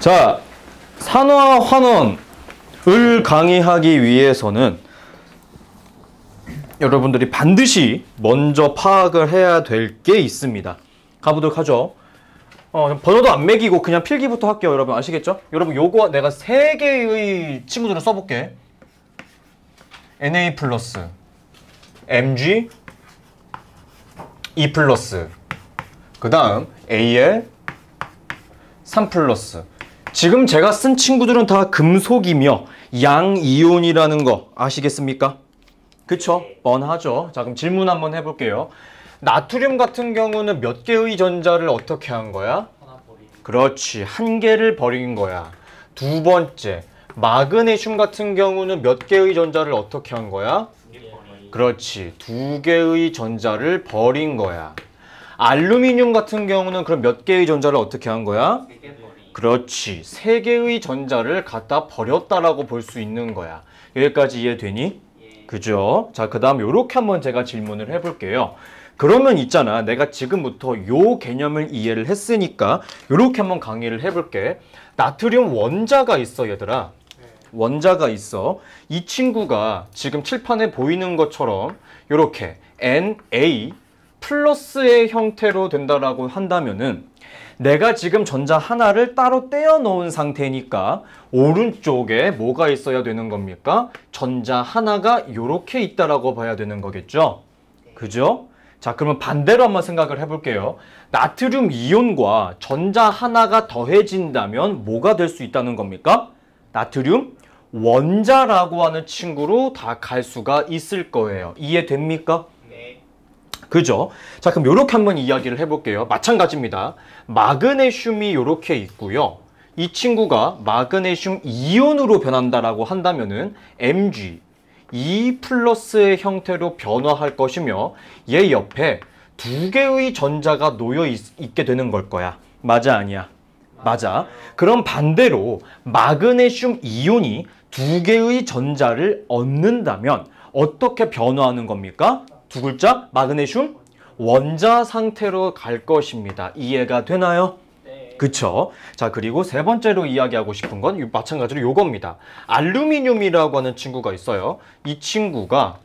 자, 산화환원을 강의하기 위해서는 여러분들이 반드시 먼저 파악을 해야 될 게 있습니다. 가보도록 하죠. 번호도 안 매기고 그냥 필기부터 할게요. 여러분 아시겠죠? 여러분 요거 내가 3개의 친구들을 써볼게. Na 플러스 Mg E 플러스 그 다음 Al 3 플러스. 지금 제가 쓴 친구들은 다 금속이며 양이온이라는 거 아시겠습니까? 그쵸? 뻔하죠. 자, 그럼 질문 한번 해볼게요. 나트륨 같은 경우는 몇 개의 전자를 어떻게 한 거야? 그렇지, 한 개를 버린 거야. 두 번째, 마그네슘 같은 경우는 몇 개의 전자를 어떻게 한 거야? 그렇지, 두 개의 전자를 버린 거야. 알루미늄 같은 경우는 그럼 몇 개의 전자를 어떻게 한 거야? 그렇지, 세 개의 전자를 갖다 버렸다라고 볼 수 있는 거야. 여기까지 이해되니? 그죠? 자, 그 다음 요렇게 한번 제가 질문을 해볼게요. 그러면 있잖아, 내가 지금부터 요 개념을 이해를 했으니까 요렇게 한번 강의를 해볼게. 나트륨 원자가 있어, 얘들아. 원자가 있어. 이 친구가 지금 칠판에 보이는 것처럼 요렇게 Na 플러스의 형태로 된다라고 한다면은 내가 지금 전자 하나를 따로 떼어 놓은 상태니까 오른쪽에 뭐가 있어야 되는 겁니까? 전자 하나가 이렇게 있다라고 봐야 되는 거겠죠? 그죠? 자, 그러면 반대로 한번 생각을 해볼게요. 나트륨 이온과 전자 하나가 더해진다면 뭐가 될 수 있다는 겁니까? 나트륨 원자라고 하는 친구로 다 갈 수가 있을 거예요. 이해됩니까? 그죠? 자, 그럼 요렇게 한번 이야기를 해볼게요. 마찬가지입니다. 마그네슘이 요렇게 있고요. 이 친구가 마그네슘 이온으로 변한다라고 한다면은 Mg E 플러스의 형태로 변화할 것이며 얘 옆에 두 개의 전자가 놓여 있게 되는 걸 거야. 맞아, 아니야? 맞아. 그럼 반대로 마그네슘 이온이 두 개의 전자를 얻는다면 어떻게 변화하는 겁니까? 두 글자 마그네슘 원자 상태로 갈 것입니다. 이해가 되나요? 네. 그쵸? 자, 그리고 세 번째로 이야기하고 싶은 건 마찬가지로 요겁니다. 알루미늄이라고 하는 친구가 있어요. 이 친구가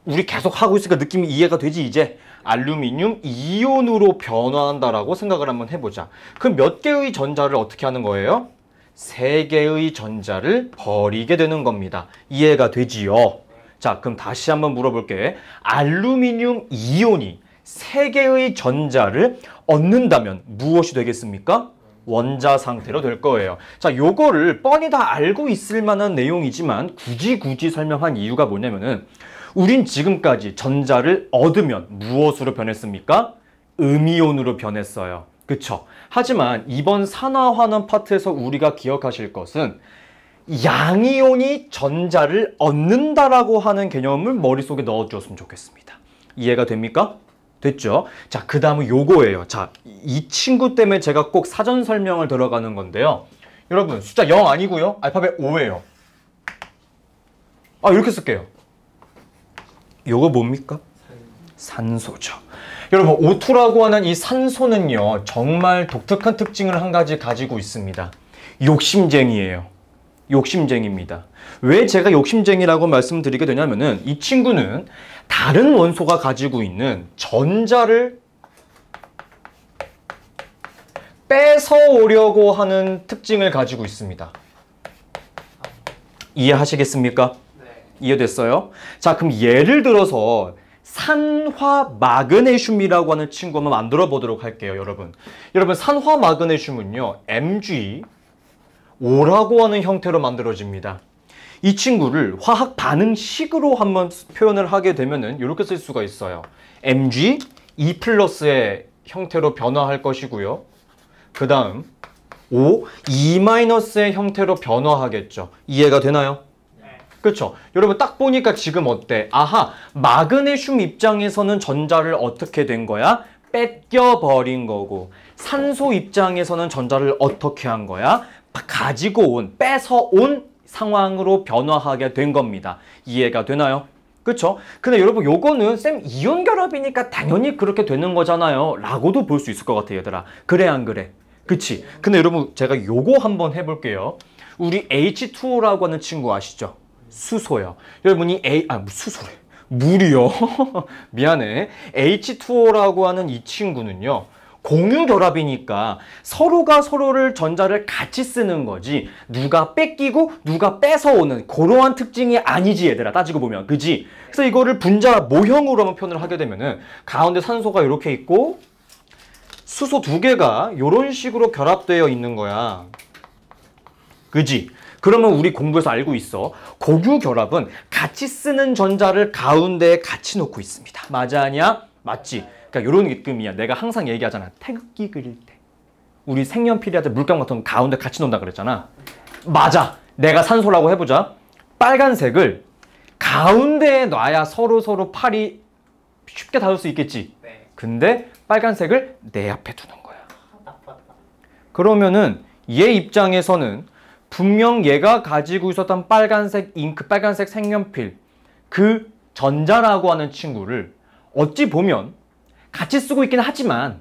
우리 계속 하고 있으니까 느낌이 이해가 되지 이제? 알루미늄 이온으로 변화한다라고 생각을 한번 해보자. 그럼 몇 개의 전자를 어떻게 하는 거예요? 세 개의 전자를 버리게 되는 겁니다. 이해가 되지요? 자, 그럼 다시 한번 물어볼게. 알루미늄 이온이 세 개의 전자를 얻는다면 무엇이 되겠습니까? 원자 상태로 될 거예요. 자, 요거를 뻔히 다 알고 있을 만한 내용이지만 굳이 설명한 이유가 뭐냐면은 우린 지금까지 전자를 얻으면 무엇으로 변했습니까? 음이온으로 변했어요. 그쵸? 하지만 이번 산화환원 파트에서 우리가 기억하실 것은 양이온이 전자를 얻는다라고 하는 개념을 머릿속에 넣어주었으면 좋겠습니다. 이해가 됩니까? 됐죠? 자, 그 다음은 요거예요. 자, 이 친구 때문에 제가 꼭 사전 설명을 들어가는 건데요. 여러분, 숫자 0 아니고요. 알파벳 O예요. 아, 이렇게 쓸게요. 요거 뭡니까? 산소죠. 여러분, O2라고 하는 이 산소는요, 정말 독특한 특징을 한 가지 가지고 있습니다. 욕심쟁이에요. 욕심쟁이입니다. 왜 제가 욕심쟁이라고 말씀드리게 되냐면은 이 친구는 다른 원소가 가지고 있는 전자를 뺏어오려고 하는 특징을 가지고 있습니다. 이해하시겠습니까? 네. 이해됐어요? 자, 그럼 예를 들어서 산화 마그네슘이라고 하는 친구 한번 만들어 보도록 할게요, 여러분. 여러분, 산화 마그네슘은요, Mg O라고 하는 형태로 만들어집니다. 이 친구를 화학 반응식으로 한번 표현을 하게 되면은 이렇게 쓸 수가 있어요. Mg E 플러스의 형태로 변화할 것이고요. 그 다음 O E-의 형태로 변화하겠죠. 이해가 되나요? 네. 그렇죠? 여러분 딱 보니까 지금 어때? 아하, 마그네슘 입장에서는 전자를 어떻게 된 거야? 뺏겨버린 거고, 산소 입장에서는 전자를 어떻게 한 거야? 가지고 온, 뺏어온 상황으로 변화하게 된 겁니다. 이해가 되나요? 그쵸? 근데 여러분 요거는 쌤 이온 결합이니까 당연히 그렇게 되는 거잖아요 라고도 볼 수 있을 것 같아요, 얘들아. 그래 안 그래? 그치? 근데 여러분 제가 요거 한번 해볼게요. 우리 H2O라고 하는 친구 아시죠? 수소요. 여러분이 수소래. 물이요. 미안해. H2O라고 하는 이 친구는요. 공유 결합이니까 서로가 서로를 전자를 같이 쓰는 거지 누가 뺏기고 누가 뺏어오는 그러한 특징이 아니지 얘들아. 따지고 보면. 그지? 그래서 이거를 분자 모형으로 한번 표현을 하게 되면은 가운데 산소가 이렇게 있고 수소 두 개가 이런 식으로 결합되어 있는 거야. 그지? 그러면 우리 공부에서 알고 있어. 고유 결합은 같이 쓰는 전자를 가운데에 같이 놓고 있습니다. 맞아 아니야? 맞지? 그러니까 이런 느낌이야. 내가 항상 얘기하잖아. 태극기 그릴 때. 우리 색연필이 할 때 물감 같은 거 가운데 같이 놓는다 그랬잖아. 맞아. 내가 산소라고 해보자. 빨간색을 가운데에 놔야 서로 팔이 쉽게 닿을 수 있겠지. 근데 빨간색을 내 앞에 두는 거야. 그러면은 얘 입장에서는 분명 얘가 가지고 있었던 빨간색 잉크, 빨간색 색연필 그 전자라고 하는 친구를 어찌 보면 같이 쓰고 있긴 하지만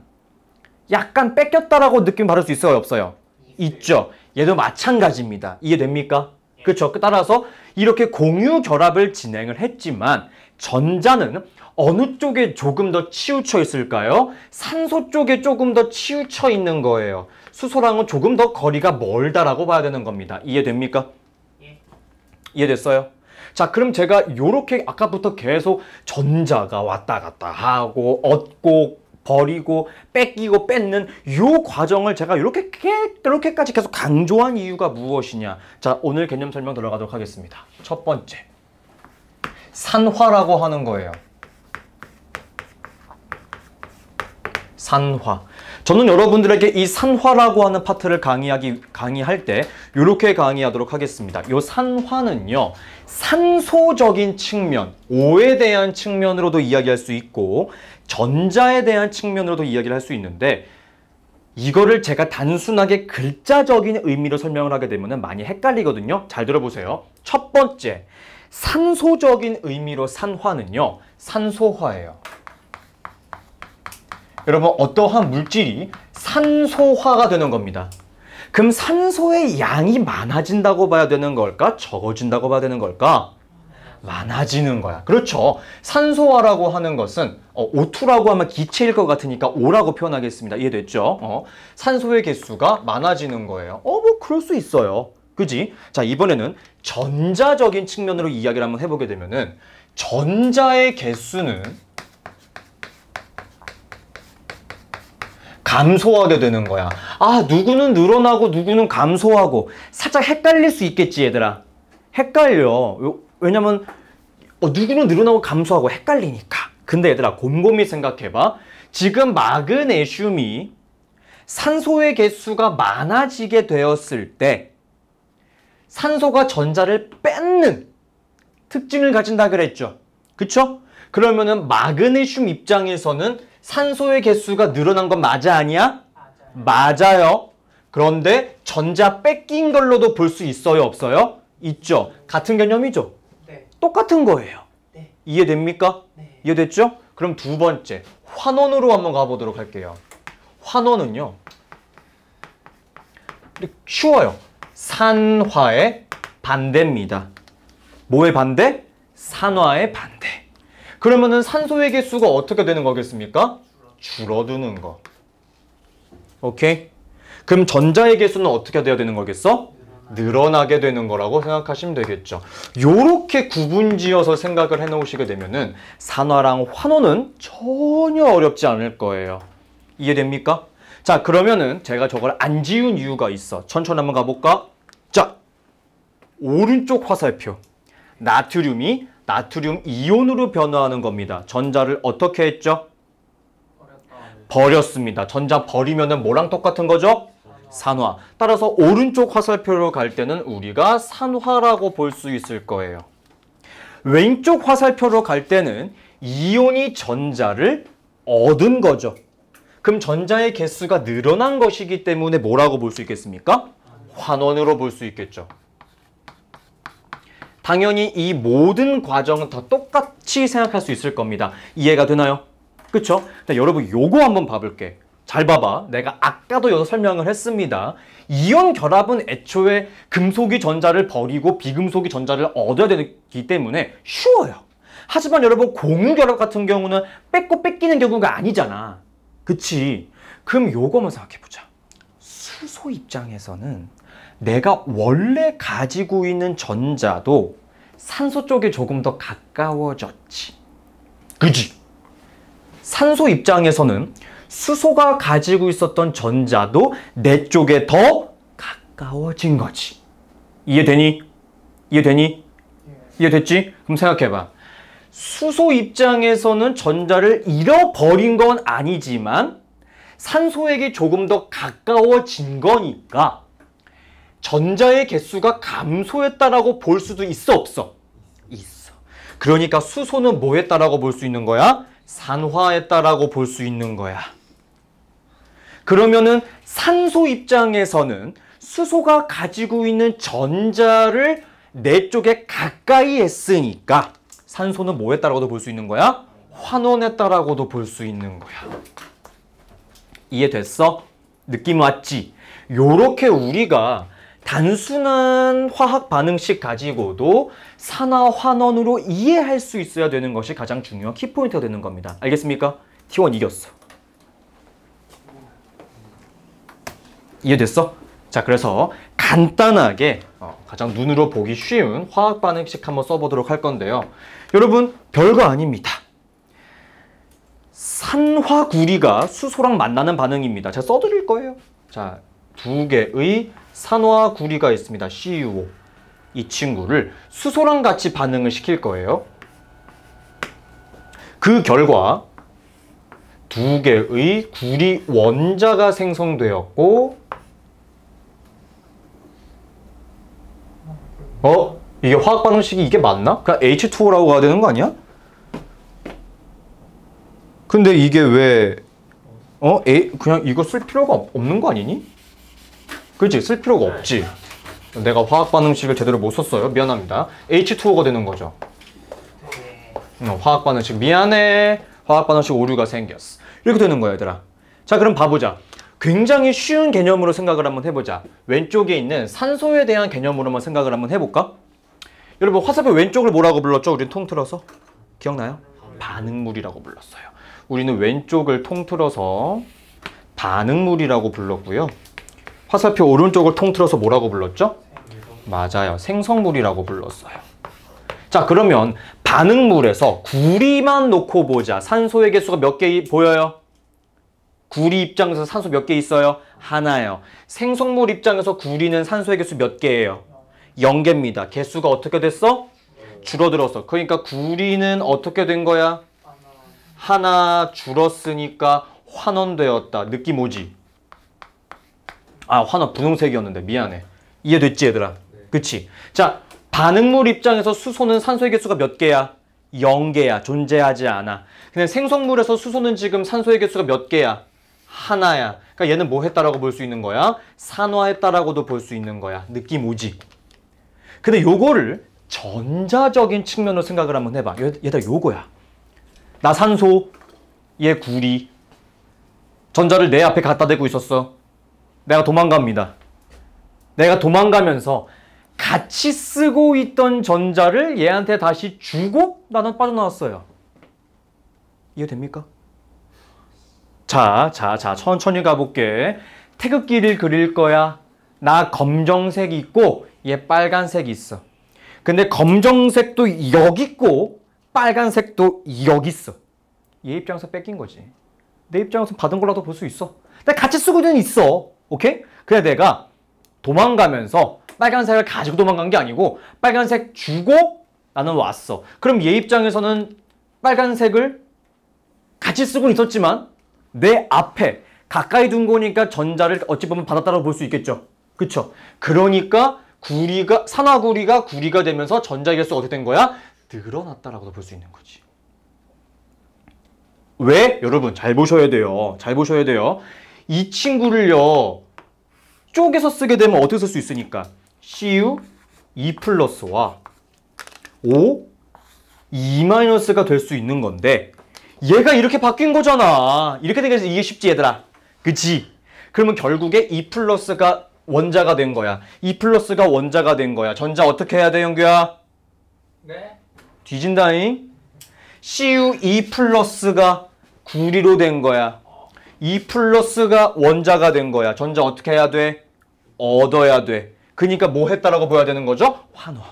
약간 뺏겼다라고 느낌 받을 수 있어요? 없어요? 있죠. 얘도 마찬가지입니다. 이해됩니까? 그렇죠. 따라서 이렇게 공유 결합을 진행을 했지만 전자는 어느 쪽에 조금 더 치우쳐 있을까요? 산소 쪽에 조금 더 치우쳐 있는 거예요. 수소랑은 조금 더 거리가 멀다라고 봐야 되는 겁니다. 이해됩니까? 이해됐어요? 자, 그럼 제가 요렇게 아까부터 계속 전자가 왔다 갔다 하고 얻고 버리고 뺏기고 뺏는 요 과정을 제가 이렇게까지 계속 강조한 이유가 무엇이냐? 자, 오늘 개념 설명 들어가도록 하겠습니다. 첫 번째, 산화라고 하는 거예요. 산화. 저는 여러분들에게 이 산화라고 하는 파트를 강의할 때 이렇게 강의하도록 하겠습니다. 이 산화는요, 산소적인 측면, O에 대한 측면으로도 이야기할 수 있고 전자에 대한 측면으로도 이야기를 할 수 있는데 이거를 제가 단순하게 글자적인 의미로 설명을 하게 되면 많이 헷갈리거든요. 잘 들어보세요. 첫 번째, 산소적인 의미로 산화는요, 산소화예요. 여러분, 어떠한 물질이 산소화가 되는 겁니다. 그럼 산소의 양이 많아진다고 봐야 되는 걸까? 적어진다고 봐야 되는 걸까? 많아지는 거야. 그렇죠. 산소화라고 하는 것은 O2라고 하면 기체일 것 같으니까 O라고 표현하겠습니다. 이해됐죠? 산소의 개수가 많아지는 거예요. 뭐 그럴 수 있어요. 그지? 자, 이번에는 전자적인 측면으로 이야기를 한번 해보게 되면은 전자의 개수는 감소하게 되는 거야. 아, 누구는 늘어나고 누구는 감소하고 살짝 헷갈릴 수 있겠지, 얘들아. 헷갈려. 왜냐면 누구는 늘어나고 감소하고 헷갈리니까. 근데 얘들아, 곰곰이 생각해봐. 지금 마그네슘이 산소의 개수가 많아지게 되었을 때 산소가 전자를 뺏는 특징을 가진다 그랬죠. 그쵸? 그러면은 마그네슘 입장에서는 산소의 개수가 늘어난 건 맞아 아니야? 맞아요. 그런데 전자 뺏긴 걸로도 볼 수 있어요 없어요? 있죠. 같은 개념이죠. 네. 똑같은 거예요. 네. 이해됩니까? 네. 이해됐죠? 그럼 두 번째, 환원으로 한번 가보도록 할게요. 환원은요, 쉬워요. 산화의 반대입니다. 뭐의 반대? 산화의 반대. 그러면은 산소의 개수가 어떻게 되는 거겠습니까? 줄어드는 거. 오케이? 그럼 전자의 개수는 어떻게 돼야 되는 거겠어? 늘어나게 되는 거라고 생각하시면 되겠죠. 요렇게 구분지어서 생각을 해놓으시게 되면은 산화랑 환원은 전혀 어렵지 않을 거예요. 이해됩니까? 자, 그러면은 제가 저걸 안 지운 이유가 있어. 천천히 한번 가볼까? 자, 오른쪽 화살표. 나트륨이 나트륨 이온으로 변화하는 겁니다. 전자를 어떻게 했죠? 버렸습니다. 전자 버리면은 뭐랑 똑같은 거죠? 산화. 따라서 오른쪽 화살표로 갈 때는 우리가 산화라고 볼 수 있을 거예요. 왼쪽 화살표로 갈 때는 이온이 전자를 얻은 거죠. 그럼 전자의 개수가 늘어난 것이기 때문에 뭐라고 볼 수 있겠습니까? 환원으로 볼 수 있겠죠. 당연히 이 모든 과정은 다 똑같이 생각할 수 있을 겁니다. 이해가 되나요? 그쵸? 자, 여러분 요거 한번 봐볼게. 잘 봐봐. 내가 아까도 여기서 설명을 했습니다. 이온 결합은 애초에 금속이 전자를 버리고 비금속이 전자를 얻어야 되기 때문에 쉬워요. 하지만 여러분 공유 결합 같은 경우는 뺏고 뺏기는 경우가 아니잖아. 그치? 그럼 요거만 생각해보자. 수소 입장에서는 내가 원래 가지고 있는 전자도 산소 쪽에 조금 더 가까워졌지. 그지? 산소 입장에서는 수소가 가지고 있었던 전자도 내 쪽에 더 가까워진 거지. 이해되니? 이해되니? 이해됐지? 그럼 생각해봐. 수소 입장에서는 전자를 잃어버린 건 아니지만 산소에게 조금 더 가까워진 거니까 전자의 개수가 감소했다라고 볼 수도 있어, 없어? 있어. 그러니까 수소는 뭐 했다라고 볼 수 있는 거야? 산화했다라고 볼 수 있는 거야. 그러면은 산소 입장에서는 수소가 가지고 있는 전자를 내 쪽에 가까이 했으니까 산소는 뭐 했다라고도 볼 수 있는 거야? 환원했다라고도 볼 수 있는 거야. 이해됐어? 느낌 왔지? 요렇게 우리가 단순한 화학 반응식 가지고도 산화 환원으로 이해할 수 있어야 되는 것이 가장 중요한 키포인트가 되는 겁니다. 알겠습니까? T1 이겼어. 이해됐어? 자, 그래서 간단하게 가장 눈으로 보기 쉬운 화학 반응식 한번 써보도록 할 건데요. 여러분, 별거 아닙니다. 산화구리가 수소랑 만나는 반응입니다. 제가 써드릴 거예요. 자, 두 개의 산화구리가 있습니다. CuO. 이 친구를 수소랑 같이 반응을 시킬 거예요. 그 결과 두 개의 구리 원자가 생성되었고, 이게 화학 반응식이 이게 맞나? 그냥 H2O라고 가야 되는 거 아니야? 근데 이게 왜 그냥 이거 쓸 필요가 없는 거 아니니? 그렇지? 쓸 필요가 없지. 내가 화학 반응식을 제대로 못 썼어요. 미안합니다. H2O가 되는 거죠. 화학 반응식 미안해. 화학 반응식 오류가 생겼어. 이렇게 되는 거야, 얘들아. 자, 그럼 봐보자. 굉장히 쉬운 개념으로 생각을 한번 해보자. 왼쪽에 있는 산소에 대한 개념으로만 생각을 한번 해볼까? 여러분, 화살표 왼쪽을 뭐라고 불렀죠? 우린 통틀어서. 기억나요? 반응물이라고 불렀어요. 우리는 왼쪽을 통틀어서 반응물이라고 불렀고요. 화살표 오른쪽을 통틀어서 뭐라고 불렀죠? 맞아요. 생성물이라고 불렀어요. 자, 그러면 반응물에서 구리만 놓고 보자. 산소의 개수가 몇 개 보여요? 구리 입장에서 산소 몇 개 있어요? 하나요. 생성물 입장에서 구리는 산소의 개수 몇 개예요? 0개입니다. 개수가 어떻게 됐어? 줄어들었어. 그러니까 구리는 어떻게 된 거야? 하나 줄었으니까 환원되었다. 느낌 오지? 환원 분홍색이었는데 미안해. 이해됐지, 얘들아? 그치? 자, 반응물 입장에서 수소는 산소의 개수가 몇 개야? 0개야. 존재하지 않아. 근데 생성물에서 수소는 지금 산소의 개수가 몇 개야? 하나야. 그러니까 얘는 뭐 했다라고 볼 수 있는 거야? 산화했다라고도 볼 수 있는 거야. 느낌 오지? 근데 요거를 전자적인 측면으로 생각을 한번 해봐. 얘들아, 요거야. 나 산소, 얘 구리. 전자를 내 앞에 갖다 대고 있었어. 내가 도망갑니다. 내가 도망가면서 같이 쓰고 있던 전자를 얘한테 다시 주고 나는 빠져나왔어요. 이해됩니까? 자, 천천히 가볼게. 태극기를 그릴 거야. 나 검정색 있고 얘 빨간색 있어. 근데 검정색도 여기 있고 빨간색도 여기 있어. 얘 입장에서 뺏긴 거지. 내 입장에서 받은 거라도 볼 수 있어. 근데 같이 쓰고는 있어. 오케이? 그래 내가 도망가면서 빨간색을 가지고 도망간 게 아니고 빨간색 주고 나는 왔어. 그럼 얘 입장에서는 빨간색을 같이 쓰고는 있었지만 내 앞에 가까이 둔 거니까 전자를 어찌 보면 받았다고 볼 수 있겠죠. 그쵸? 그러니까 산화구리가 구리가 되면서 전자 개수가 어떻게 된 거야? 늘어났다라고도 볼 수 있는 거지. 왜? 여러분 잘 보셔야 돼요. 잘 보셔야 돼요. 이 친구를요 쪼개서 쓰게 되면 어떻게 쓸 수 있으니까 Cu 2 플러스와 O 2 마이너스가 될 수 있는 건데 얘가 이렇게 바뀐 거잖아. 이렇게 되겠지. 이게 쉽지, 얘들아. 그치? 그러면 결국에 2 플러스가 원자가 된 거야. 2 플러스가 원자가 된 거야. 전자 어떻게 해야 돼, 영규야? 네. 뒤진다잉. CU2 플러스가 구리로 된 거야. 2 플러스가 원자가 된 거야. 전자 어떻게 해야 돼? 얻어야 돼. 그러니까 뭐 했다라고 보여야 되는 거죠? 환원.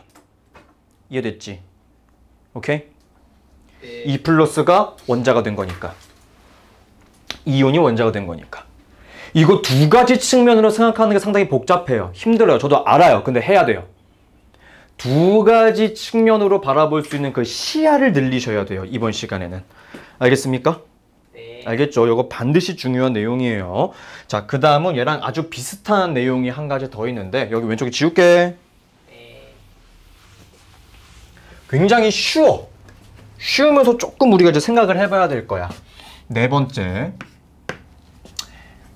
이해됐지? 오케이? 네. 2 플러스가 원자가 된 거니까. 이온이 원자가 된 거니까. 이거 두 가지 측면으로 생각하는 게 상당히 복잡해요. 힘들어요. 저도 알아요. 근데 해야 돼요. 두 가지 측면으로 바라볼 수 있는 그 시야를 늘리셔야 돼요. 이번 시간에는. 알겠습니까? 네. 알겠죠? 이거 반드시 중요한 내용이에요. 자, 그 다음은 얘랑 아주 비슷한 내용이 한 가지 더 있는데 여기 왼쪽에 지울게. 네. 굉장히 쉬워. 쉬우면서 조금 우리가 이제 생각을 해봐야 될 거야. 네 번째.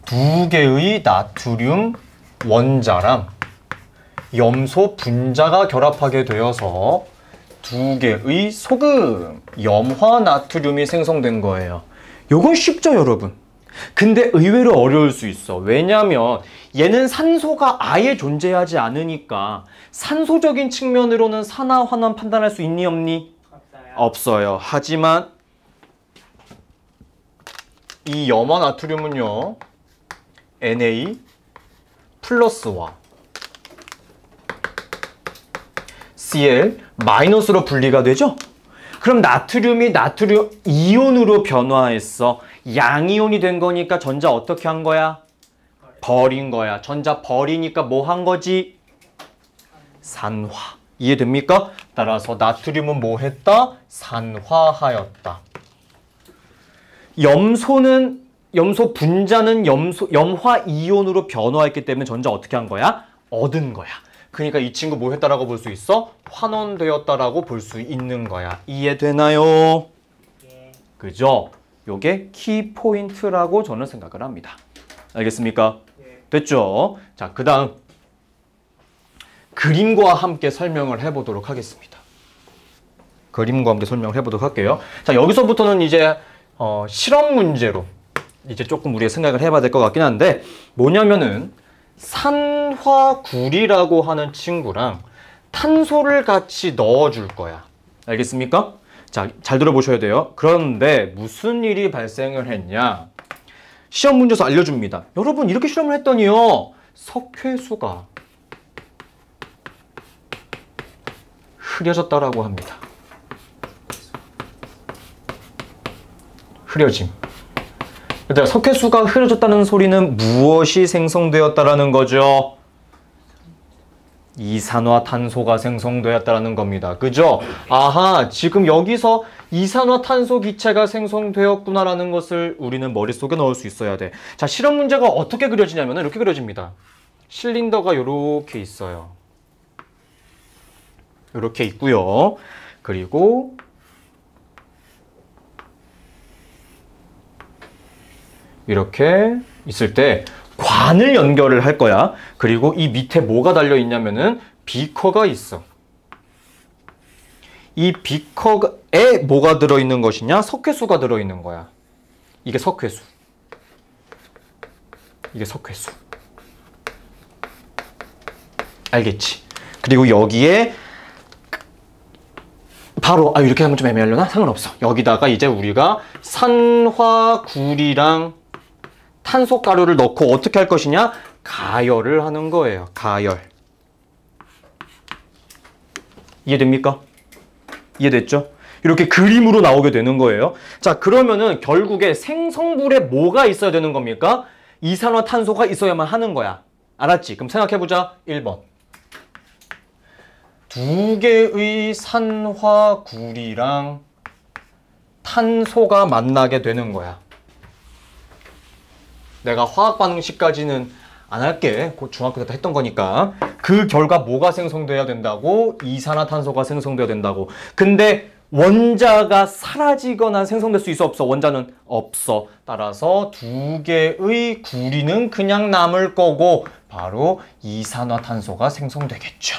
두 개의 나트륨 원자랑 염소 분자가 결합하게 되어서 두 개의 소금, 염화 나트륨이 생성된 거예요. 요건 쉽죠, 여러분? 근데 의외로 어려울 수 있어. 왜냐면 얘는 산소가 아예 존재하지 않으니까 산소적인 측면으로는 산화, 환원 판단할 수 있니, 없니? 없어요. 없어요. 하지만 이 염화 나트륨은요. Na 플러스와 Cl 마이너스로 분리가 되죠? 그럼 나트륨이 나트륨 이온으로 변화했어. 양이온이 된 거니까 전자 어떻게 한 거야? 버린 거야. 전자 버리니까 뭐 한 거지? 산화. 이해됩니까? 따라서 나트륨은 뭐 했다? 산화하였다. 염소 분자는 염화 이온으로 변화했기 때문에 전자 어떻게 한 거야? 얻은 거야. 그러니까 이 친구 뭐 했다라고 볼 수 있어? 환원되었다라고 볼 수 있는 거야. 이해되나요? 예. 그죠? 요게 키포인트라고 저는 생각을 합니다. 알겠습니까? 예. 됐죠? 자, 그 다음 그림과 함께 설명을 해보도록 하겠습니다. 그림과 함께 설명을 해보도록 할게요. 자, 여기서부터는 이제 실험 문제로 이제 조금 우리가 생각을 해봐야 될 것 같긴 한데 뭐냐면은 산화구리라고 하는 친구랑 탄소를 같이 넣어줄 거야. 알겠습니까? 자, 잘 들어보셔야 돼요. 그런데 무슨 일이 발생을 했냐? 시험 문제에서 알려줍니다. 여러분 이렇게 실험을 했더니요. 석회수가 흐려졌다라고 합니다. 흐려짐. 그러니까 석회수가 흐려졌다는 소리는 무엇이 생성되었다라는 거죠? 이산화탄소가 생성되었다라는 겁니다. 그죠? 아하, 지금 여기서 이산화탄소 기체가 생성되었구나라는 것을 우리는 머릿속에 넣을 수 있어야 돼. 자, 실험 문제가 어떻게 그려지냐면 이렇게 그려집니다. 실린더가 이렇게 있어요. 이렇게 있고요. 그리고 이렇게 있을 때 관을 연결을 할 거야. 그리고 이 밑에 뭐가 달려 있냐면은 비커가 있어. 이 비커에 뭐가 들어있는 것이냐? 석회수가 들어있는 거야. 이게 석회수. 이게 석회수. 알겠지? 그리고 여기에 바로 이렇게 하면 좀 애매하려나? 상관없어. 여기다가 이제 우리가 산화구리랑 탄소가루를 넣고 어떻게 할 것이냐? 가열을 하는 거예요. 가열. 이해됩니까? 이해됐죠? 이렇게 그림으로 나오게 되는 거예요. 자, 그러면은 결국에 생성물에 뭐가 있어야 되는 겁니까? 이산화탄소가 있어야만 하는 거야. 알았지? 그럼 생각해보자. 1번. 두 개의 산화구리랑 탄소가 만나게 되는 거야. 내가 화학 반응식까지는 안 할게. 곧 중학교 때 했던 거니까. 그 결과 뭐가 생성돼야 된다고? 이산화탄소가 생성돼야 된다고. 근데 원자가 사라지거나 생성될 수 있어, 없어? 원자는 없어. 따라서 두 개의 구리는 그냥 남을 거고 바로 이산화탄소가 생성되겠죠.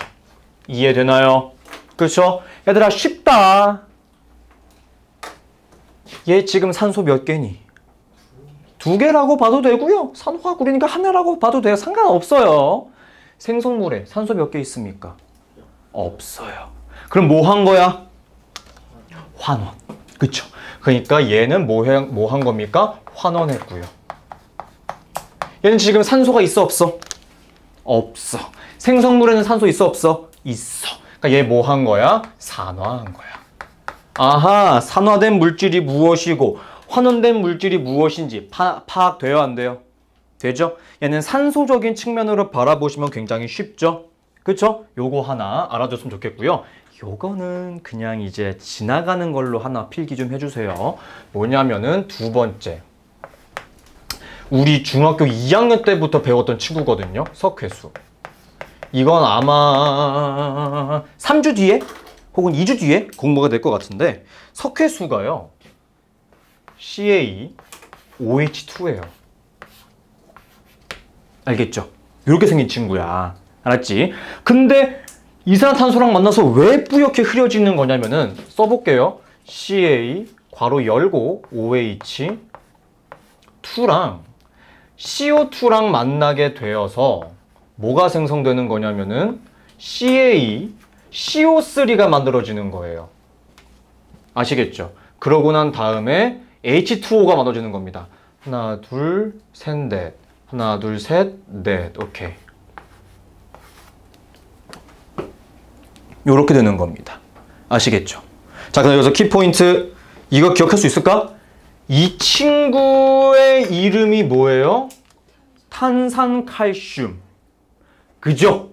이해되나요? 그렇죠? 얘들아 쉽다. 얘 지금 산소 몇 개니? 두 개라고 봐도 되고요. 산화구리니까 하나라고 봐도 돼요. 상관없어요. 생성물에 산소 몇 개 있습니까? 없어요. 그럼 뭐 한 거야? 환원. 그쵸? 그러니까 얘는 뭐 한 겁니까? 환원했고요. 얘는 지금 산소가 있어 없어? 없어. 생성물에는 산소 있어 없어? 있어. 그러니까 얘 뭐 한 거야? 산화한 거야. 아하, 산화된 물질이 무엇이고 환원된 물질이 무엇인지 파악돼요, 안 돼요? 되죠? 얘는 산소적인 측면으로 바라보시면 굉장히 쉽죠? 그쵸? 요거 하나 알아줬으면 좋겠고요. 요거는 그냥 이제 지나가는 걸로 하나 필기 좀 해주세요. 뭐냐면은 두 번째. 우리 중학교 2학년 때부터 배웠던 친구거든요. 석회수. 이건 아마 3주 뒤에 혹은 2주 뒤에 공부가 될 것 같은데 석회수가요. CaOH2예요. 알겠죠? 이렇게 생긴 친구야. 알았지? 근데 이산화탄소랑 만나서 왜 뿌옇게 흐려지는 거냐면은 써볼게요. Ca 괄호 열고 OH2랑 CO2랑 만나게 되어서 뭐가 생성되는 거냐면은 CO3가 만들어지는 거예요. 아시겠죠? 그러고 난 다음에 H2O가 만들어지는 겁니다. 하나, 둘, 셋, 넷. 하나, 둘, 셋, 넷. 오케이. 요렇게 되는 겁니다. 아시겠죠? 자, 그럼 여기서 키포인트. 이거 기억할 수 있을까? 이 친구의 이름이 뭐예요? 탄산칼슘. 그죠?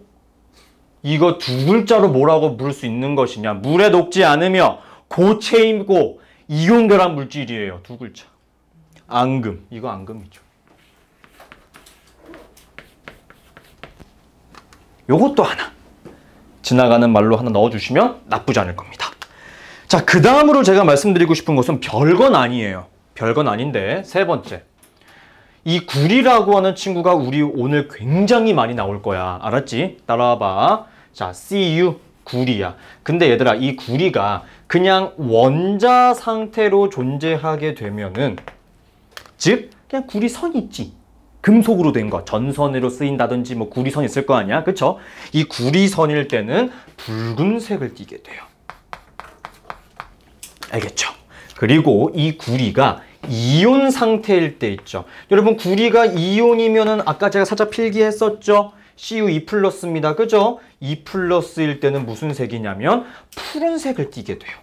이거 두 글자로 뭐라고 부를 수 있는 것이냐? 물에 녹지 않으며 고체이고 이온결합 물질이에요. 두 글자. 앙금. 이거 앙금이죠. 요것도 하나. 지나가는 말로 하나 넣어주시면 나쁘지 않을 겁니다. 자, 그 다음으로 제가 말씀드리고 싶은 것은 별건 아니에요. 별건 아닌데 세 번째. 이 구리라고 하는 친구가 우리 오늘 굉장히 많이 나올 거야. 알았지? 따라와봐. 자, Cu, 구리야. 근데 얘들아, 이 구리가 그냥 원자 상태로 존재하게 되면은 즉 그냥 구리선 있지. 금속으로 된 거, 전선으로 쓰인다든지 뭐 구리선 있을 거 아니야, 그쵸? 이 구리선일 때는 붉은색을 띠게 돼요. 알겠죠? 그리고 이 구리가 이온 상태일 때 있죠. 여러분, 구리가 이온이면은 아까 제가 살짝 필기했었죠? Cu2+입니다. 그죠? 2+일 때는 무슨 색이냐면 푸른색을 띠게 돼요.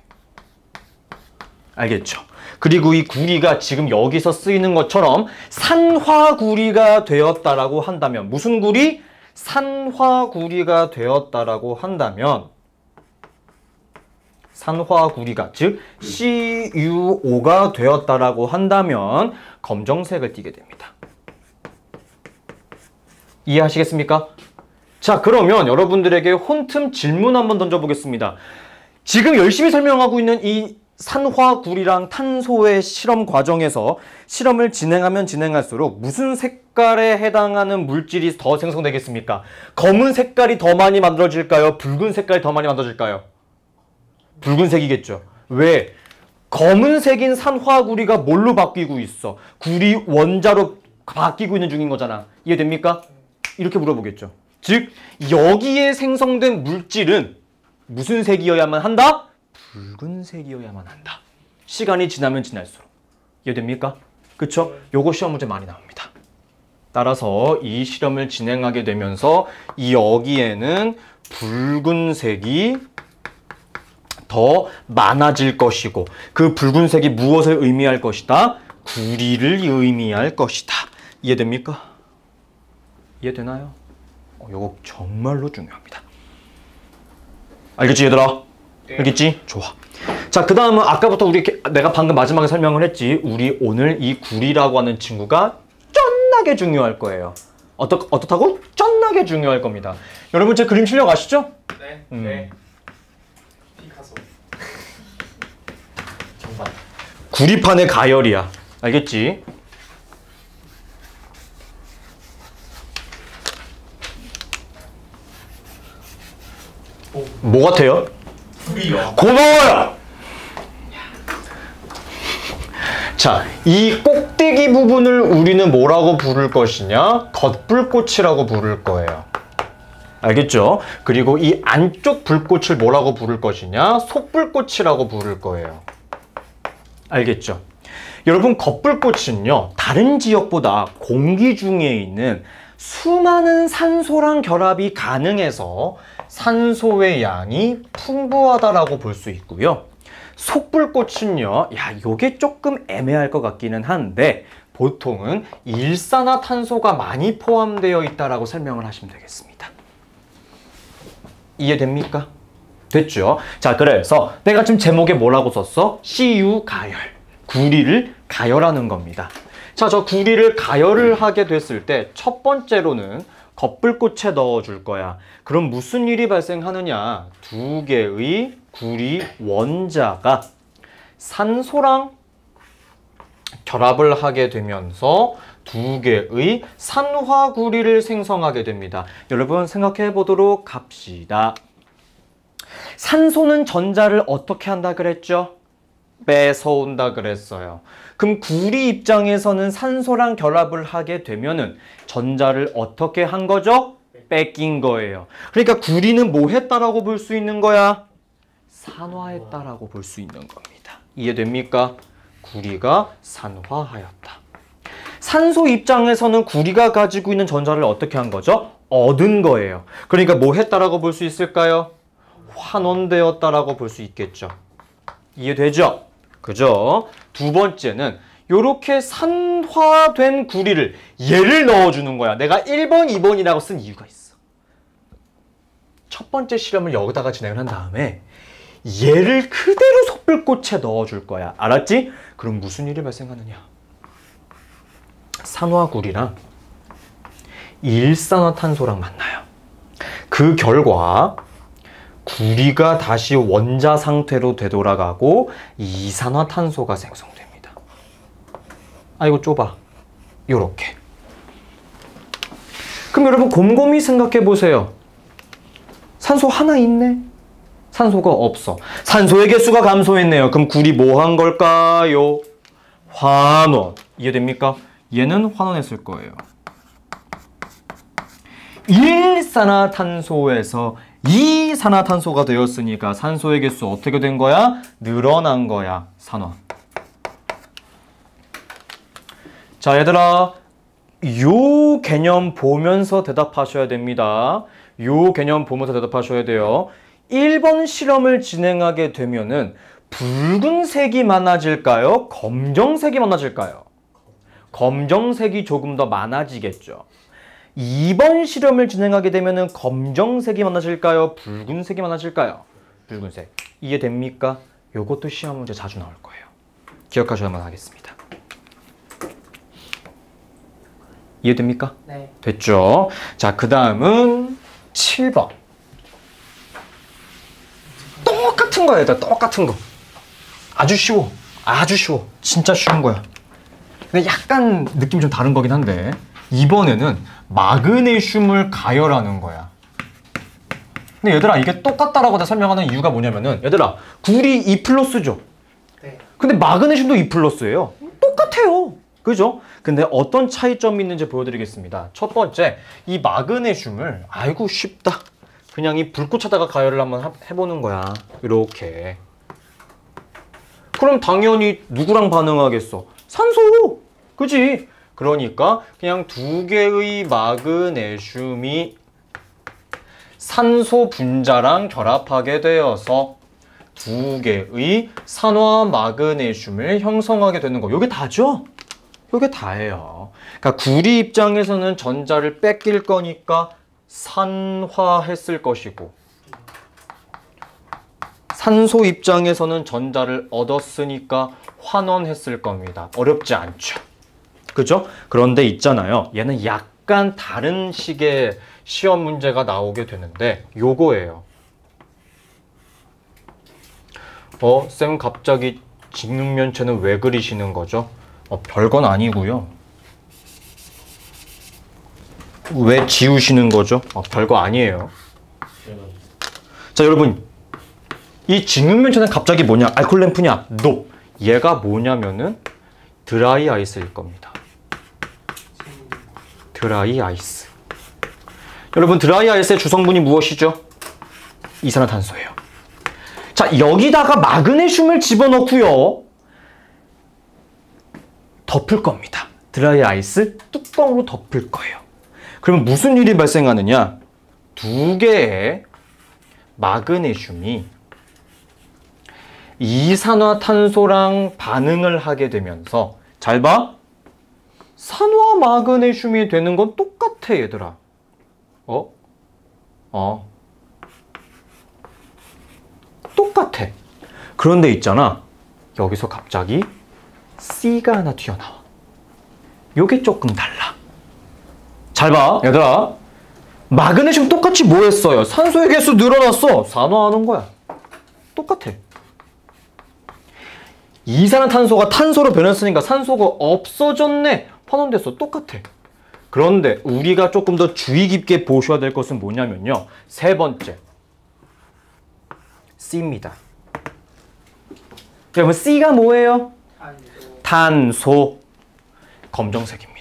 알겠죠? 그리고 이 구리가 지금 여기서 쓰이는 것처럼 산화구리가 되었다라고 한다면 무슨 구리? 산화구리가 되었다라고 한다면 산화구리가 즉 CuO가 되었다라고 한다면 검정색을 띠게 됩니다. 이해하시겠습니까? 자, 그러면 여러분들에게 혼틈 질문 한번 던져보겠습니다. 지금 열심히 설명하고 있는 이 산화구리랑 탄소의 실험 과정에서 실험을 진행하면 진행할수록 무슨 색깔에 해당하는 물질이 더 생성되겠습니까? 검은 색깔이 더 많이 만들어질까요? 붉은 색깔이 더 많이 만들어질까요? 붉은색이겠죠. 왜? 검은색인 산화구리가 뭘로 바뀌고 있어? 구리 원자로 바뀌고 있는 중인 거잖아. 이해됩니까? 이렇게 물어보겠죠. 즉, 여기에 생성된 물질은 무슨 색이어야만 한다? 붉은색이어야만 한다. 시간이 지나면 지날수록. 이해됩니까? 그쵸? 요거 시험 문제 많이 나옵니다. 따라서 이 실험을 진행하게 되면서 이 여기에는 붉은색이 더 많아질 것이고 그 붉은색이 무엇을 의미할 것이다? 구리를 의미할 것이다. 이해됩니까? 이해되나요? 요거 정말로 중요합니다. 알겠지, 얘들아? 알겠지? 좋아. 자, 그 다음은 아까부터 내가 방금 마지막에 설명을 했지. 우리 오늘 이 구리라고 하는 친구가 쩐나게 중요할 거예요. 어떻다고? 쩐나게 중요할 겁니다. 여러분, 제 그림 실력 아시죠? 네. 네. 피카소. 정말. 구리판의 가열이야. 알겠지? 뭐 같아요? 구리요. 고마워요! 자, 이 꼭대기 부분을 우리는 뭐라고 부를 것이냐? 겉불꽃이라고 부를 거예요. 알겠죠? 그리고 이 안쪽 불꽃을 뭐라고 부를 것이냐? 속불꽃이라고 부를 거예요. 알겠죠? 여러분, 겉불꽃은요, 다른 지역보다 공기 중에 있는 수많은 산소랑 결합이 가능해서 산소의 양이 풍부하다라고 볼 수 있고요. 속불꽃은요, 요게 조금 애매할 것 같기는 한데 보통은 일산화탄소가 많이 포함되어 있다라고 설명을 하시면 되겠습니다. 이해됩니까? 됐죠? 자, 그래서 내가 지금 제목에 뭐라고 썼어? CU 가열. 구리를 가열하는 겁니다. 자, 저 구리를 가열을 하게 됐을 때 첫 번째로는 겉불꽃에 넣어줄 거야. 그럼 무슨 일이 발생하느냐? 두 개의 구리 원자가 산소랑 결합을 하게 되면서 두 개의 산화구리를 생성하게 됩니다. 여러분, 생각해 보도록 합시다. 산소는 전자를 어떻게 한다 그랬죠? 뺏어온다 그랬어요. 그럼 구리 입장에서는 산소랑 결합을 하게 되면은 전자를 어떻게 한 거죠? 뺏긴 거예요. 그러니까 구리는 뭐 했다라고 볼 수 있는 거야? 산화했다라고 볼 수 있는 겁니다. 이해됩니까? 구리가 산화하였다. 산소 입장에서는 구리가 가지고 있는 전자를 어떻게 한 거죠? 얻은 거예요. 그러니까 뭐 했다라고 볼 수 있을까요? 환원되었다라고 볼 수 있겠죠. 이해되죠? 그죠? 두 번째는 요렇게 산화된 구리를 얘를 넣어주는 거야. 내가 1번, 2번이라고 쓴 이유가 있어. 첫 번째 실험을 여기다가 진행을 한 다음에 얘를 그대로 속불꽃에 넣어줄 거야. 알았지? 그럼 무슨 일이 발생하느냐? 산화구리랑 일산화탄소랑 만나요. 그 결과 구리가 다시 원자 상태로 되돌아가고 이산화탄소가 생성됩니다. 이거 좁아. 요렇게. 그럼 여러분 곰곰이 생각해 보세요. 산소 하나 있네? 산소가 없어. 산소의 개수가 감소했네요. 그럼 구리 뭐 한 걸까요? 환원. 이해됩니까? 얘는 환원했을 거예요. 일산화탄소에서 이산화탄소가 되었으니까 산소의 개수 어떻게 된 거야? 늘어난 거야. 산화. 자, 얘들아, 요 개념 보면서 대답하셔야 됩니다. 요 개념 보면서 대답하셔야 돼요. 1번 실험을 진행하게 되면은 붉은색이 많아질까요? 검정색이 많아질까요? 검정색이 조금 더 많아지겠죠. 2번 실험을 진행하게 되면은 검정색이 많아질까요? 붉은색이 많아질까요? 붉은색. 이해됩니까? 요것도 시험 문제 자주 나올 거예요. 기억하셔야만 하겠습니다. 이해됩니까? 네. 됐죠? 자, 그 다음은 7번. 똑같은 거야, 얘들아. 똑같은 거. 아주 쉬워. 아주 쉬워. 진짜 쉬운 거야. 근데 약간 느낌이 좀 다른 거긴 한데 이번에는 마그네슘을 가열하는 거야. 근데 얘들아, 이게 똑같다라고 내가 설명하는 이유가 뭐냐면은 얘들아, 구리 2+죠? 네. 근데 마그네슘도 2+예요. 똑같아요. 그죠? 근데 어떤 차이점이 있는지 보여드리겠습니다. 첫 번째, 이 마그네슘을 아이고 쉽다. 그냥 이 불꽃에다가 가열을 한번 해보는 거야. 이렇게. 그럼 당연히 누구랑 반응하겠어? 산소! 그지? 그러니까 그냥 두 개의 마그네슘이 산소 분자랑 결합하게 되어서 두 개의 산화 마그네슘을 형성하게 되는 거. 요게 다죠? 요게 다예요. 그러니까 구리 입장에서는 전자를 뺏길 거니까 산화했을 것이고 산소 입장에서는 전자를 얻었으니까 환원했을 겁니다. 어렵지 않죠? 그죠? 그런데 있잖아요. 얘는 약간 다른 식의 시험 문제가 나오게 되는데 요거예요. 쌤 갑자기 직육면체는 왜 그리시는 거죠? 별건 아니고요. 왜 지우시는 거죠? 별거 아니에요. 자, 여러분, 이 직육면체는 갑자기 뭐냐? 알콜 램프냐? NO. 얘가 뭐냐면은 드라이 아이스일 겁니다. 드라이 아이스. 여러분 드라이 아이스의 주성분이 무엇이죠? 이산화탄소예요. 자, 여기다가 마그네슘을 집어넣고요. 덮을 겁니다. 드라이 아이스 뚜껑으로 덮을 거예요. 그러면 무슨 일이 발생하느냐? 두 개의 마그네슘이 이산화탄소랑 반응을 하게 되면서 잘 봐. 산화 마그네슘이 되는 건 똑같아, 얘들아. 똑같아. 그런데 있잖아. 여기서 갑자기 C가 하나 튀어나와. 요게 조금 달라. 잘 봐, 얘들아. 마그네슘 똑같이 뭐 했어요? 산소의 개수 늘어났어. 산화하는 거야. 똑같아. 이산화탄소가 탄소로 변했으니까 산소가 없어졌네. 환원됐어. 똑같아. 그런데 우리가 조금 더 주의 깊게 보셔야 될 것은 뭐냐면요. 세 번째. C입니다. 여러분 C가 뭐예요? 탄소. 검정색입니다.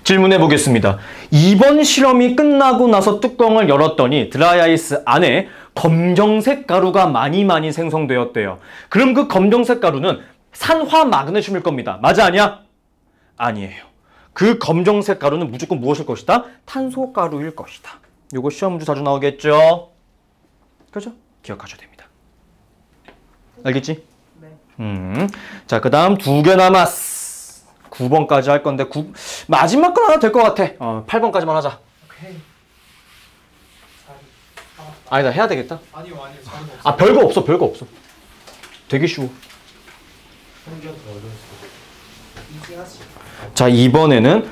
질문해 보겠습니다. 이번 실험이 끝나고 나서 뚜껑을 열었더니 드라이아이스 안에 검정색 가루가 많이 생성되었대요. 그럼 그 검정색 가루는 산화 마그네슘일 겁니다. 맞아, 아니야? 아니에요. 그 검정색 가루는 무조건 무엇일 것이다? 탄소 가루일 것이다. 요거 시험 문제 자주 나오겠죠? 그죠? 기억하셔야 됩니다. 알겠지? 네. 자, 그 다음 2개 남았어. 9번까지 할 건데 마지막 건 하나 될 것 같아. 8번까지만 하자. 오케이. 아니다, 해야 되겠다. 아니요. 별거 없어. 되게 쉬워. 자, 이번에는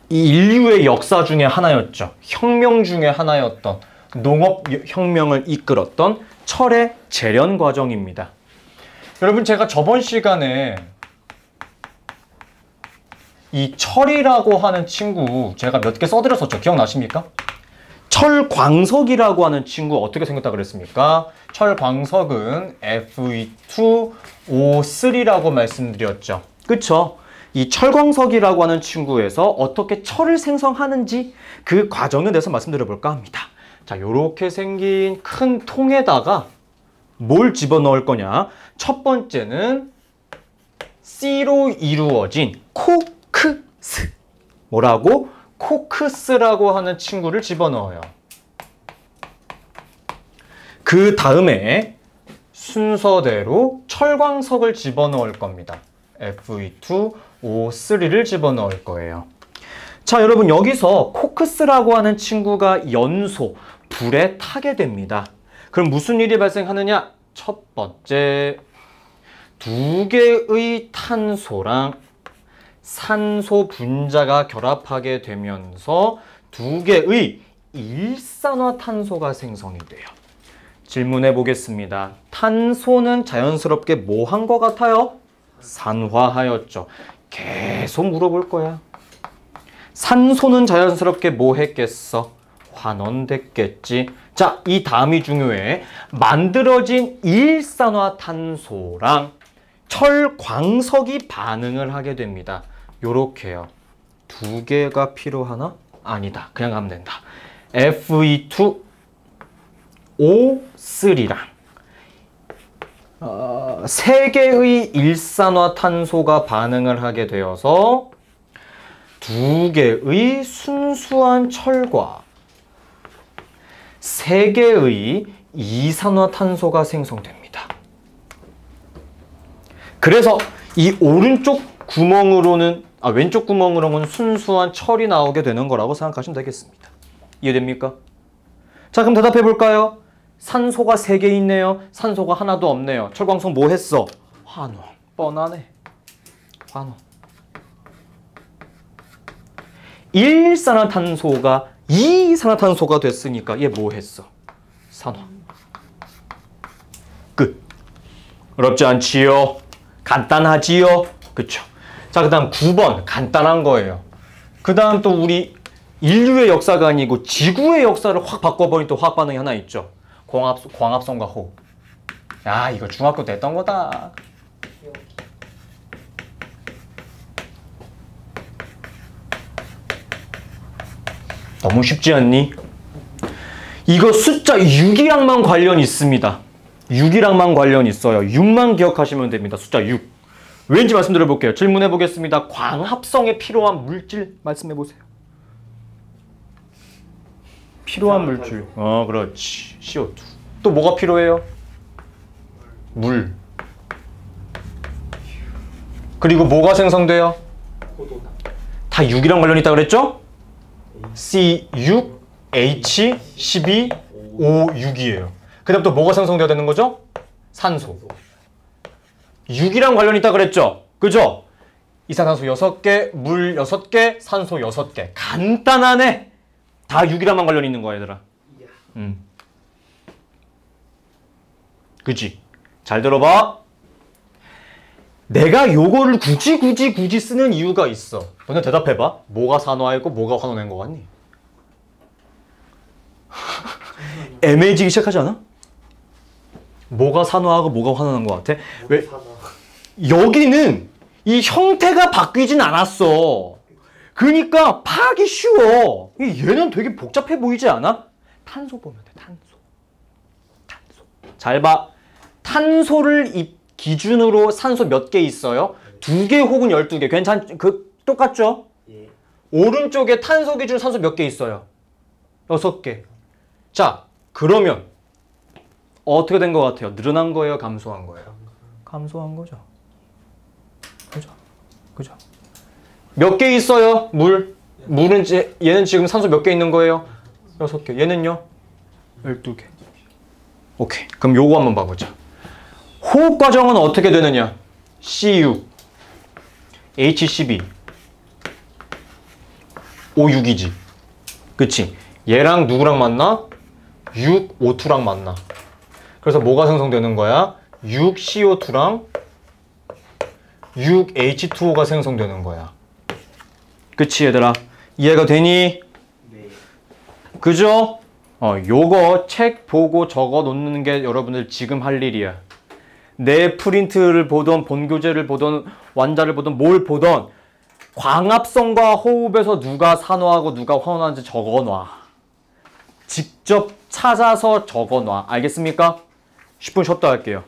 이 인류의 역사 중에 하나였죠. 혁명 중에 하나였던 농업 혁명을 이끌었던 철의 재련 과정입니다. 여러분, 제가 저번 시간에 이 철이라고 하는 친구 제가 몇 개 써드렸었죠. 기억나십니까? 철광석이라고 하는 친구 어떻게 생겼다 그랬습니까? 철광석은 Fe2O3라고 말씀드렸죠. 그쵸? 이 철광석이라고 하는 친구에서 어떻게 철을 생성하는지 그 과정에 대해서 말씀드려볼까 합니다. 자, 요렇게 생긴 큰 통에다가 뭘 집어넣을 거냐? 첫 번째는 C로 이루어진 코크스. 뭐라고? 코크스라고 하는 친구를 집어넣어요. 그 다음에 순서대로 철광석을 집어넣을 겁니다. Fe2O3를 집어넣을 거예요. 자, 여러분, 여기서 코크스라고 하는 친구가 연소, 불에 타게 됩니다. 그럼 무슨 일이 발생하느냐? 첫 번째, 두 개의 탄소랑 산소 분자가 결합하게 되면서 두 개의 일산화탄소가 생성이 돼요. 질문해 보겠습니다. 탄소는 자연스럽게 뭐 한 것 같아요? 산화하였죠. 계속 물어볼 거야. 산소는 자연스럽게 뭐 했겠어? 환원됐겠지. 자, 이 다음이 중요해. 만들어진 일산화탄소랑 철광석이 반응을 하게 됩니다. 요렇게요. 두 개가 필요하나? 아니다. 그냥 가면 된다. Fe2O3랑 세 개의 일산화탄소가 반응을 하게 되어서 두 개의 순수한 철과 세 개의 이산화탄소가 생성됩니다. 그래서 이 왼쪽 구멍으로는 순수한 철이 나오게 되는 거라고 생각하시면 되겠습니다. 이해됩니까? 자, 그럼 대답해 볼까요? 산소가 3개 있네요. 산소가 하나도 없네요. 철광석 뭐 했어? 환원. 뻔하네. 환원. 일산화탄소가 이산화탄소가 됐으니까 얘 뭐 했어? 산화. 끝. 어렵지 않지요? 간단하지요? 그쵸? 자, 그 다음 9번. 간단한 거예요. 그 다음 또 우리 인류의 역사가 아니고 지구의 역사를 확 바꿔버린 또 화학 반응이 하나 있죠. 광합성과 호흡. 야, 이거 중학교 때 했던 거다. 너무 쉽지 않니? 이거 숫자 6이랑만 관련 있습니다. 6이랑만 관련 있어요. 6만 기억하시면 됩니다. 숫자 6. 왠지 말씀드려 볼게요. 질문해 보겠습니다. 광합성에 필요한 물질 말씀해 보세요. 필요한 물질. 그렇지. CO2. 또 뭐가 필요해요? 물. 그리고 뭐가 생성돼요? 포도당. 다 6이랑 관련 있다 그랬죠? C6, H12, O6이에요. 그 다음 또 뭐가 생성돼야 되는 거죠? 산소. 6이랑 관련 있다 그랬죠? 그죠? 이산화탄소 6개, 물 6개, 산소 6개. 간단하네. 다 6이랑만 관련 있는 거야, 얘들아. 그치? 잘 들어봐. 내가 요거를 굳이 쓰는 이유가 있어. 너네 대답해봐. 뭐가 산화이고 뭐가 환원한 거 같니? 애매해지기 시작하지 않아? 뭐가 산화하고 뭐가 환원한 거 같아? 왜? 여기는 이 형태가 바뀌진 않았어. 그러니까 파악이 쉬워. 얘는 되게 복잡해 보이지 않아? 탄소 보면 돼. 탄소. 잘 봐. 탄소를 기준으로 산소 몇 개 있어요? 2개 혹은 12개. 똑같죠? 예. 오른쪽에 탄소 기준 산소 몇 개 있어요? 6개. 자, 그러면 어떻게 된 것 같아요? 늘어난 거예요? 감소한 거예요? 감소한 거죠. 그죠? 몇 개 있어요? 물은 얘는 지금 산소 몇 개 있는 거예요? 6개. 얘는요? 12개. 오케이. 그럼 요거 한번 봐보자. 호흡 과정은 어떻게 되느냐? C6, H12, O6이지. 그치? 얘랑 누구랑 만나? 6O2랑 만나. 그래서 뭐가 생성되는 거야? 6CO2랑 6H2O가 생성되는 거야. 그치, 얘들아? 이해가 되니? 네. 그죠? 요거 책 보고 적어 놓는 게 여러분들 지금 할 일이야. 내 프린트를 보던 본교재를 보던 완자를 보던 뭘 보던 광합성과 호흡에서 누가 산화하고 누가 환원하는지 적어놔. 직접 찾아서 적어놔. 알겠습니까? 10분 쉬었다 할게요.